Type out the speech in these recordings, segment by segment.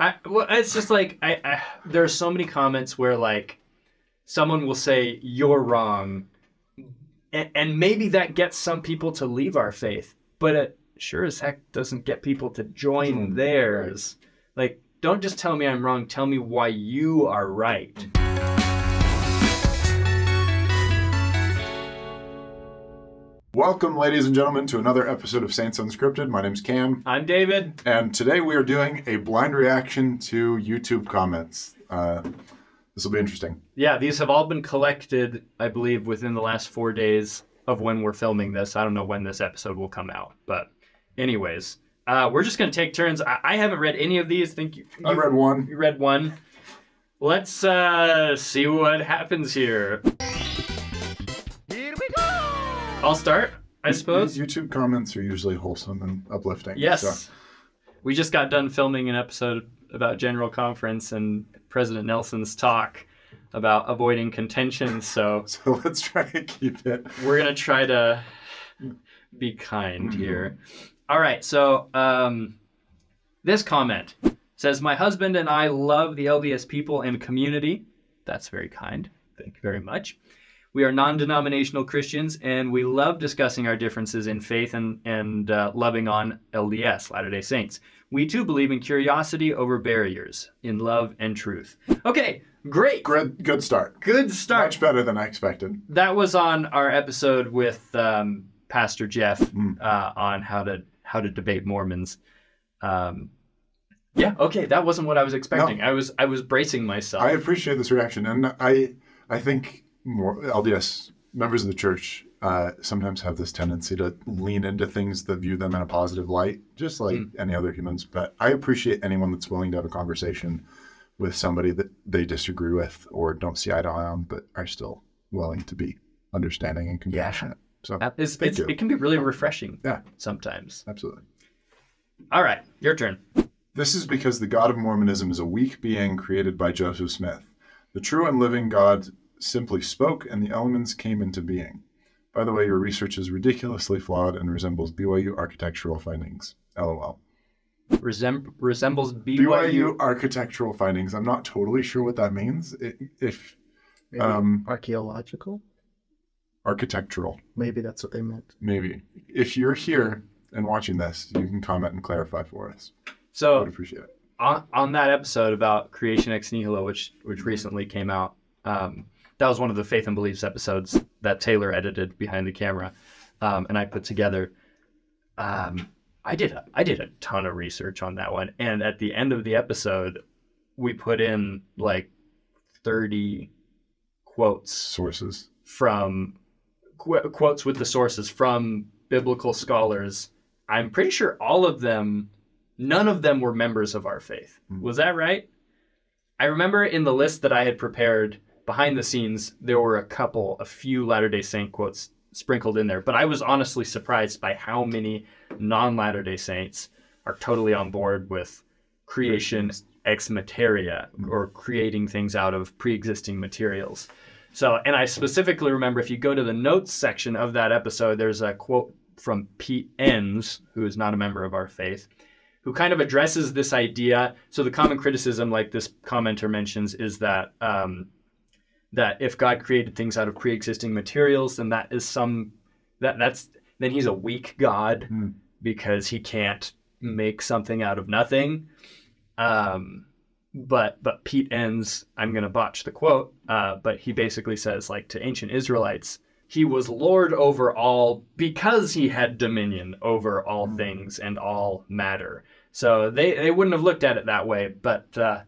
Well, it's just like there are so many comments where like someone will say you're wrong, and maybe that gets some people to leave our faith, but it sure as heck doesn't get people to join theirs. Like, don't just tell me I'm wrong. Tell me why you are right. Welcome, ladies and gentlemen, to another episode of Saints Unscripted. My name's Cam. I'm David. And today we are doing a blind reaction to YouTube comments. This will be interesting. Yeah, these have all been collected, I believe, within the last 4 days of when we're filming this. I don't know when this episode will come out. But anyways, we're just going to take turns. I haven't read any of these. I read one. You read one. Let's see what happens here. I'll start, I suppose. YouTube comments are usually wholesome and uplifting. Yes. So. We just got done filming an episode about General Conference and President Nelson's talk about avoiding contention. So let's try to keep it. We're going to try to be kind here. All right. So this comment says, my husband and I love the LDS people and community. That's very kind. Thank you very much. We are non-denominational Christians, and we love discussing our differences in faith and loving on LDS, Latter-day Saints. We, too, believe in curiosity over barriers, in love and truth. Okay, great. Good start. Good start. Much better than I expected. That was on our episode with Pastor Jeff on how to debate Mormons. Yeah, okay, that wasn't what I was expecting. No. I was bracing myself. I appreciate this reaction, and I think more LDS members of the church sometimes have this tendency to lean into things that view them in a positive light, just like any other humans. But I appreciate anyone that's willing to have a conversation with somebody that they disagree with or don't see eye to eye on, but are still willing to be understanding and compassionate. So it can be really refreshing sometimes. Absolutely. All right, your turn. This is because the God of Mormonism is a weak being created by Joseph Smith. The true and living God simply spoke and the elements came into being. By the way, your research is ridiculously flawed and resembles BYU architectural findings. LOL. Resembles BYU architectural findings. I'm not totally sure what that means. Archaeological? Architectural. Maybe that's what they meant. Maybe. If you're here and watching this, you can comment and clarify for us. So I would appreciate it. On that episode about Creation Ex Nihilo, which recently came out, that was one of the Faith and Beliefs episodes that Taylor edited behind the camera, and I put together. I did a ton of research on that one, and at the end of the episode, we put in like 30 quotes with the sources from biblical scholars. I'm pretty sure none of them were members of our faith. Was that right? I remember in the list that I had prepared behind the scenes, there were a few Latter-day Saint quotes sprinkled in there, but I was honestly surprised by how many non-Latter-day Saints are totally on board with creation ex materia, or creating things out of pre-existing materials. So, and I specifically remember, if you go to the notes section of that episode, there's a quote from Pete Enns, who is not a member of our faith, who kind of addresses this idea. So the common criticism, like this commenter mentions, is that that if God created things out of pre-existing materials, then then he's a weak God because he can't make something out of nothing. But Pete Enns, I'm going to botch the quote, but he basically says, like, to ancient Israelites, he was Lord over all because he had dominion over all things and all matter. So they wouldn't have looked at it that way. But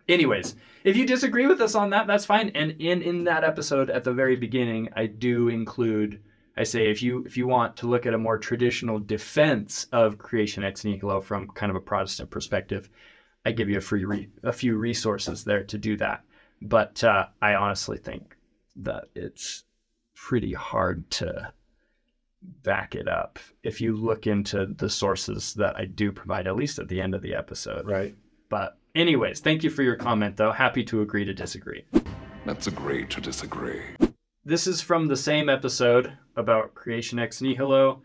anyways, if you disagree with us on that, that's fine. And in that episode at the very beginning, I do include, I say, if you want to look at a more traditional defense of Creation Ex Nihilo from kind of a Protestant perspective, I give you a few resources there to do that. But I honestly think that it's pretty hard to back it up if you look into the sources that I do provide, at least at the end of the episode. Right. But anyways, thank you for your comment, though. Happy to agree to disagree. Let's agree to disagree. This is from the same episode about Creation Ex Nihilo.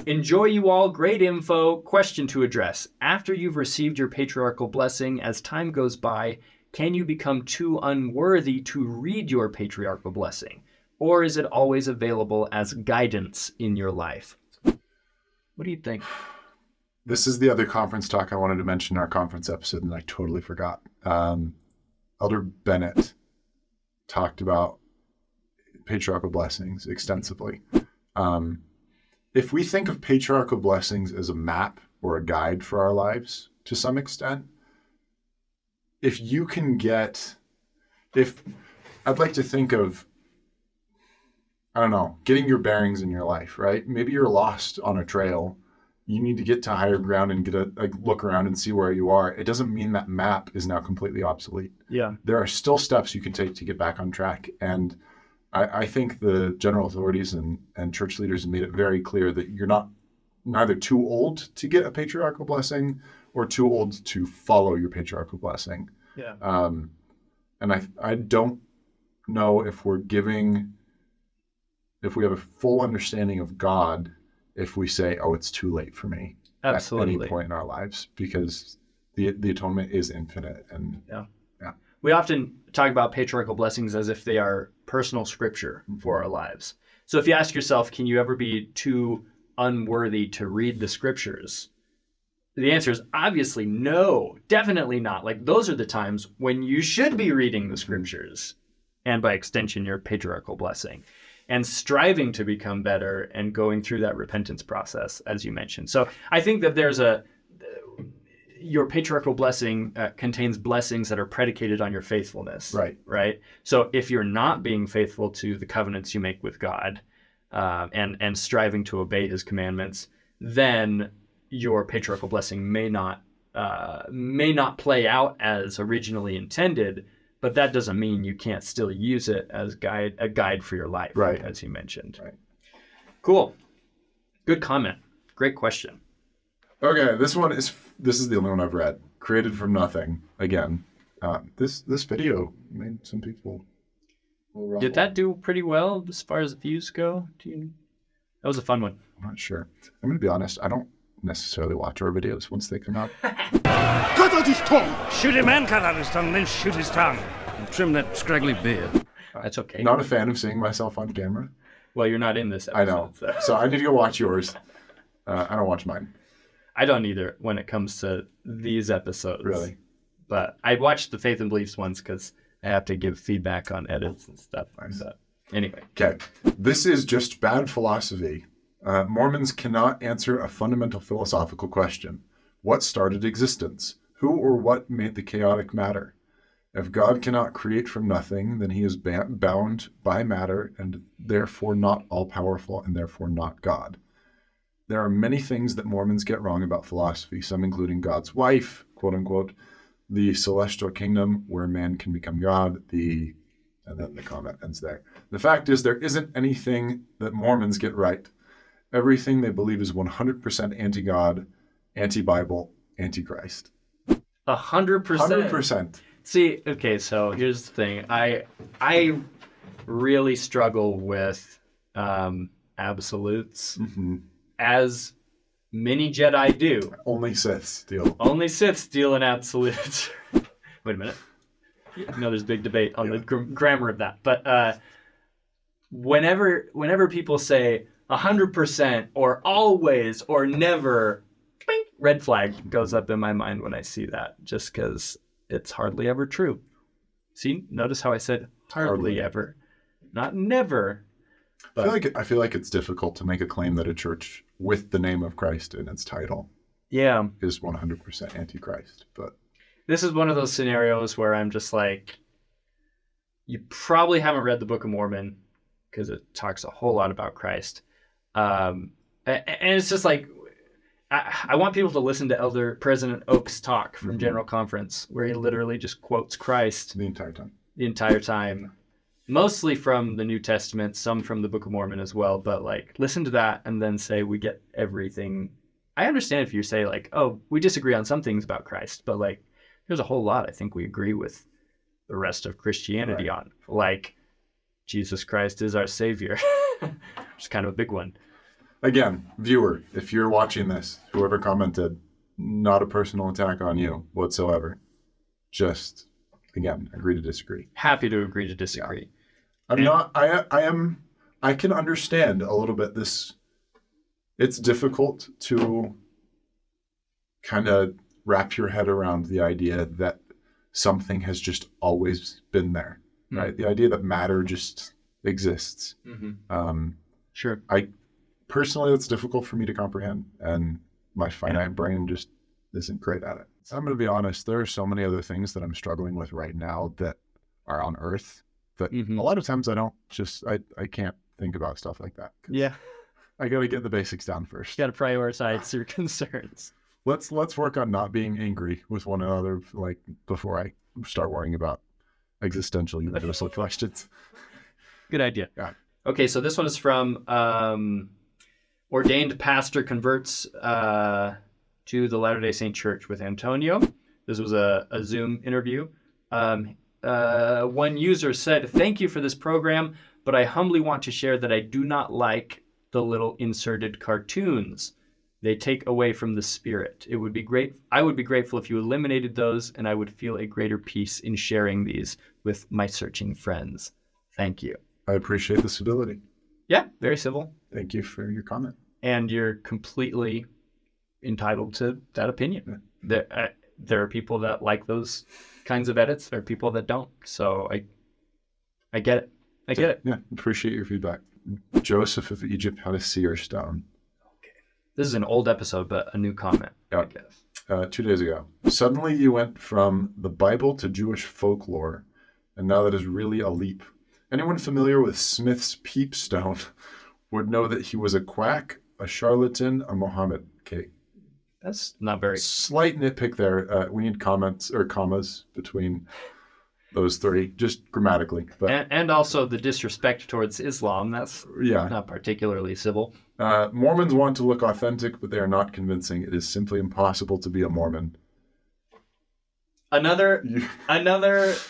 Enjoy you all. Great info. Question to address. After you've received your patriarchal blessing, as time goes by, can you become too unworthy to read your patriarchal blessing? Or is it always available as guidance in your life? What do you think? This is the other conference talk I wanted to mention in our conference episode, and I totally forgot. Elder Bennett talked about patriarchal blessings extensively. If we think of patriarchal blessings as a map or a guide for our lives to some extent, if I'd like to think of, I don't know, getting your bearings in your life, right? Maybe you're lost on a trail. You need to get to higher ground and look around and see where you are. It doesn't mean that map is now completely obsolete. Yeah. There are still steps you can take to get back on track. And I think the general authorities and church leaders have made it very clear that you're neither too old to get a patriarchal blessing or too old to follow your patriarchal blessing. Yeah. And I don't know if we have a full understanding of God if we say, oh, it's too late for me. Absolutely. At any point in our lives, because the atonement is infinite. And yeah. We often talk about patriarchal blessings as if they are personal scripture for our lives. So if you ask yourself, can you ever be too unworthy to read the scriptures? The answer is obviously no, definitely not. Like, those are the times when you should be reading the scriptures, and by extension, your patriarchal blessing, and striving to become better and going through that repentance process, as you mentioned. So I think that your patriarchal blessing contains blessings that are predicated on your faithfulness. Right. So if you're not being faithful to the covenants you make with God, and striving to obey his commandments, then your patriarchal blessing may not play out as originally intended, but that doesn't mean you can't still use it as a guide for your life, right, as you mentioned. Right. Cool. Good comment. Great question. Okay, this is the only one I've read. Created from nothing. Again, this video made some people a little ruffled. Did that do pretty well as far as views go? That was a fun one. I'm not sure. I'm going to be honest. I don't necessarily watch our videos once they come out. Cut out his tongue! Shoot him and cut out his tongue, then shoot his tongue. And trim that scraggly beard. That's okay. Not a fan of seeing myself on camera. Well, you're not in this episode. I know. So I need to go watch yours. I don't watch mine. I don't either when it comes to these episodes. Really? But I watched the Faith and Beliefs ones because I have to give feedback on edits and stuff. Nice. But anyway. Okay. This is just bad philosophy. Mormons cannot answer a fundamental philosophical question. What started existence? Who or what made the chaotic matter? If God cannot create from nothing, then he is bound by matter and therefore not all-powerful and therefore not God. There are many things that Mormons get wrong about philosophy, some including God's wife, quote unquote, the celestial kingdom where man can become God, and then the comment ends there. The fact is, there isn't anything that Mormons get right. Everything they believe is 100% anti-God, anti-Bible, anti-Christ. 100%. 100%. See, okay, so here's the thing. I really struggle with absolutes. Mm-hmm. As many Jedi do. Only Siths deal. Only Siths deal in absolutes. Wait a minute. No, there's big debate on the grammar of that. But whenever people say 100% or always or never, bing, red flag goes up in my mind when I see that, just because it's hardly ever true. See, notice how I said hardly ever, not never. But I feel like it's difficult to make a claim that a church with the name of Christ in its title is 100% anti-Christ. But this is one of those scenarios where I'm just like, you probably haven't read the Book of Mormon because it talks a whole lot about Christ. And it's just like, I want people to listen to Elder President Oak's talk from General Conference, where he literally just quotes Christ the entire time. Mostly from the New Testament, some from the Book of Mormon as well, but like listen to that and then say we get everything. I understand if you say like, oh, we disagree on some things about Christ, but like there's a whole lot I think we agree with the rest of Christianity on. Like Jesus Christ is our Savior. It's kind of a big one. Again, viewer, if you're watching this, whoever commented, not a personal attack on you whatsoever. Just, again, agree to disagree. Happy to agree to disagree. I can understand a little bit this. It's difficult to kind of wrap your head around the idea that something has just always been there, right? The idea that matter just exists. Sure. Personally, it's difficult for me to comprehend, and my finite brain just isn't great at it. I'm going to be honest. There are so many other things that I'm struggling with right now that are on Earth that a lot of times I can't think about stuff like that. Yeah. I got to get the basics down first. You got to prioritize your concerns. Let's work on not being angry with one another, like, before I start worrying about existential universal questions. Good idea. Yeah. Okay, so this one is from ordained pastor converts to the Latter-day Saint Church with Antonio. This was a Zoom interview. One user said, "Thank you for this program, but I humbly want to share that I do not like the little inserted cartoons. They take away from the spirit. I would be grateful if you eliminated those, and I would feel a greater peace in sharing these with my searching friends. Thank you." I appreciate the civility. Yeah, very civil. Thank you for your comment. And you're completely entitled to that opinion. Yeah. There are people that like those kinds of edits. There are people that don't. So I get it. I get it. Yeah, appreciate your feedback. Joseph of Egypt had a seer stone. This is an old episode, but a new comment, Yeah. I guess. 2 days ago. Suddenly you went from the Bible to Jewish folklore, and now that is really a leap. Anyone familiar with Smith's peepstone would know that he was a quack, a charlatan, a Mohammed cake. That's not very... Slight nitpick there. We need comments or commas between those three, just grammatically. But And also the disrespect towards Islam. That's not particularly civil. Mormons want to look authentic, but they are not convincing. It is simply impossible to be a Mormon. Another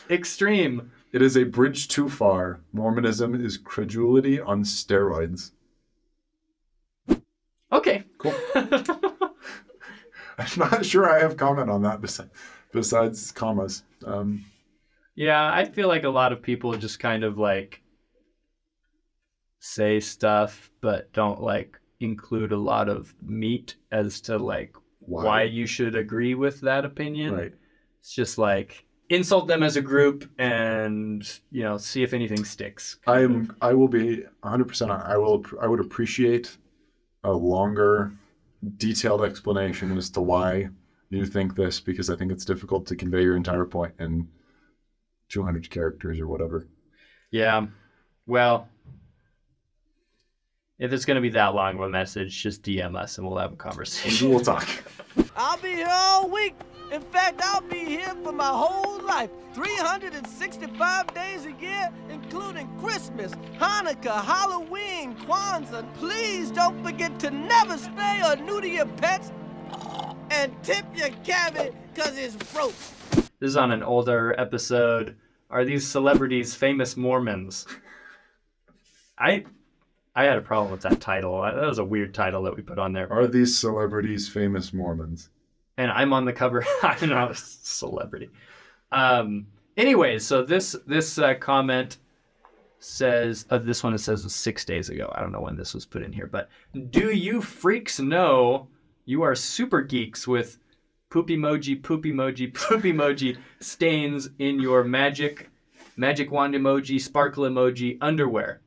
extreme. It is a bridge too far. Mormonism is credulity on steroids. Okay. Cool. I'm not sure I have comment on that besides commas. Yeah, I feel like a lot of people just kind of like say stuff, but don't like include a lot of meat as to like why you should agree with that opinion. Right. It's just like insult them as a group and, see if anything sticks. I will be 100% on. I would appreciate a longer, detailed explanation as to why you think this, because I think it's difficult to convey your entire point in 200 characters or whatever. Yeah. Well, if it's going to be that long of a message, just DM us and we'll have a conversation. We'll talk. I'll be here all week. In fact, I'll be here for my whole life. 365 days a year, including Christmas, Hanukkah, Halloween, Kwanzaa. Please don't forget to never spay or neuter your pets. And tip your cabbie, because it's broke. This is on an older episode. Are these celebrities famous Mormons? I had a problem with that title. That was a weird title that we put on there. Are these celebrities famous Mormons? And I'm on the cover. I'm not a celebrity. Anyways, so this comment says, this one it says was 6 days ago. I don't know when this was put in here, but do you freaks know you are super geeks with poop emoji stains in your magic wand emoji, sparkle emoji, underwear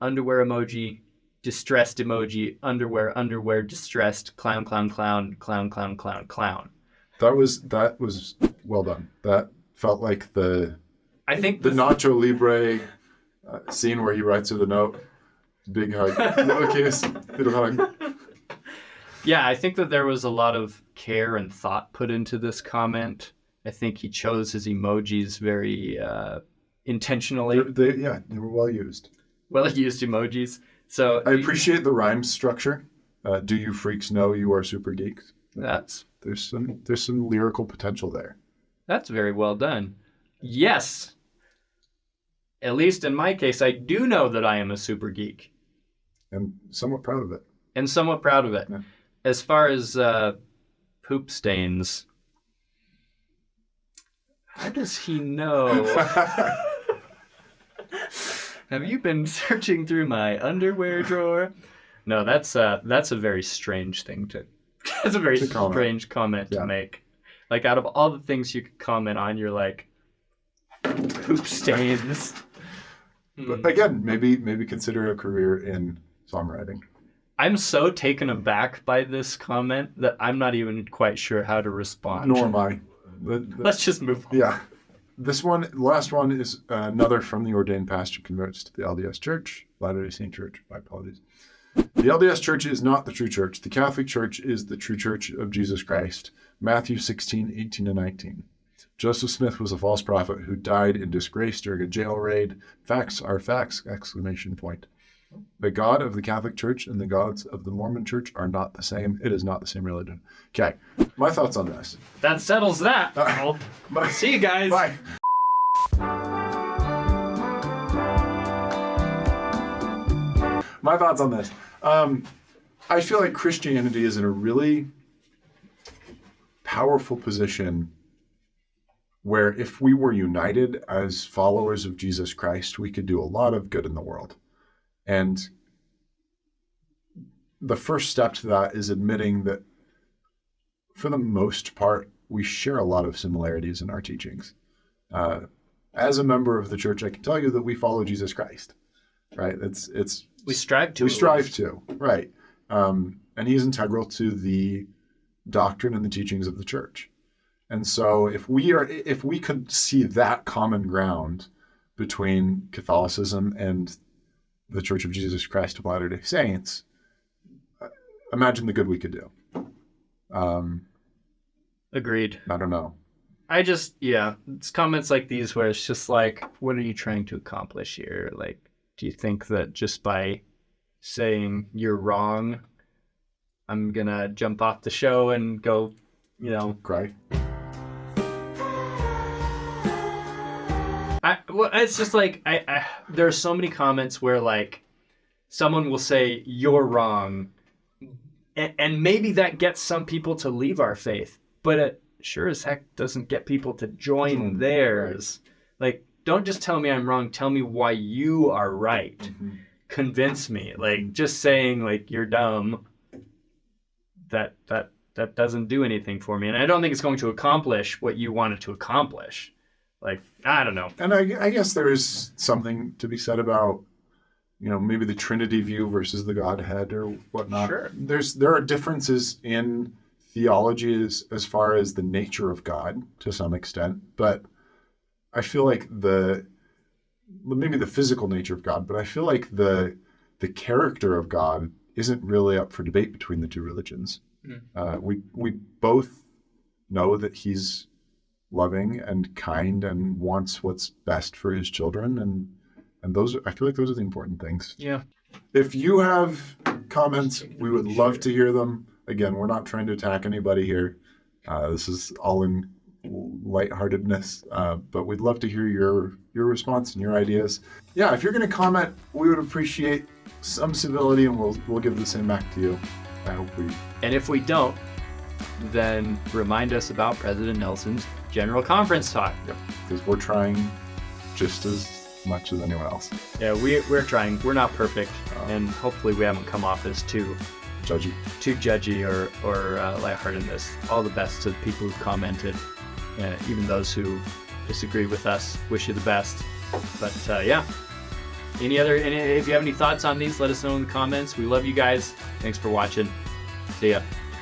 emoji, distressed emoji, underwear, distressed, clown. That was well done. That felt like the Nacho Libre scene where he writes her the note. Big hug, little kiss, little hug. Yeah, I think that there was a lot of care and thought put into this comment. I think he chose his emojis very intentionally. They were well used. Well-used emojis. So I appreciate the rhyme structure. Do you freaks know you are super geeks? There's some lyrical potential there. That's very well done. Yes. At least in my case, I do know that I am a super geek. I'm somewhat proud of it. and somewhat proud of it. Yeah. As far as poop stains, how does he know? Have you been searching through my underwear drawer? No, that's a very strange thing to. That's a very strange comment to make. Like, out of all the things you could comment on, you're like, poop stains. But again, maybe consider a career in songwriting. I'm so taken aback by this comment that I'm not even quite sure how to respond. Nor am I. Let's just move on. Yeah. Last one is another from the ordained pastor converts to the LDS Church, Latter-day Saint Church. My apologies. The LDS Church is not the true church. The Catholic Church is the true church of Jesus Christ. Matthew 16:18-19. Joseph Smith was a false prophet who died in disgrace during a jail raid. Facts are facts! ! The God of the Catholic Church and the gods of the Mormon Church are not the same. It is not the same religion. Okay, my thoughts on this. That settles that. See you guys. Bye. My thoughts on this. I feel like Christianity is in a really powerful position where if we were united as followers of Jesus Christ, we could do a lot of good in the world. And the first step to that is admitting that for the most part, we share a lot of similarities in our teachings. As a member of the church, I can tell you that we follow Jesus Christ, right? We strive to. We strive to, right. And he's integral to the doctrine and the teachings of the church. And so if we could see that common ground between Catholicism and the Church of Jesus Christ of Latter-day Saints, imagine the good we could do. Agreed. I don't know. It's comments like these where it's just like, what are you trying to accomplish here? Like, do you think that just by saying you're wrong, I'm going to jump off the show and go, Cry. It's just like, there are so many comments where like someone will say you're wrong. And maybe that gets some people to leave our faith, but it sure as heck doesn't get people to join theirs. Like, don't just tell me I'm wrong. Tell me why you are right. Mm-hmm. Convince me. Like, just saying like you're dumb, that doesn't do anything for me. And I don't think it's going to accomplish what you want it to accomplish. Like, I don't know. And I guess there is something to be said about, maybe the Trinity view versus the Godhead or whatnot. Sure. There are differences in theology as far as the nature of God to some extent, but I feel like maybe the physical nature of God, but I feel like the character of God isn't really up for debate between the two religions. We both know that he's loving and kind and wants what's best for his children, and those I feel like those are the important things. Yeah. If you have comments, we would love to hear them. Again, we're not trying to attack anybody here. This is all in lightheartedness, but we'd love to hear your response and your ideas. Yeah, if you're going to comment, we would appreciate some civility, and we'll give the same back to you. I hope we. And if we don't, then remind us about President Nelson's General Conference talk. Yep, because we're trying just as much as anyone else. Yeah, we're trying. We're not perfect, and hopefully we haven't come off as too judgy or lightheartedness. All the best to the people who commented, even those who disagree with us. Wish you the best. But yeah, if you have any thoughts on these, let us know in the comments. We love you guys. Thanks for watching. See ya.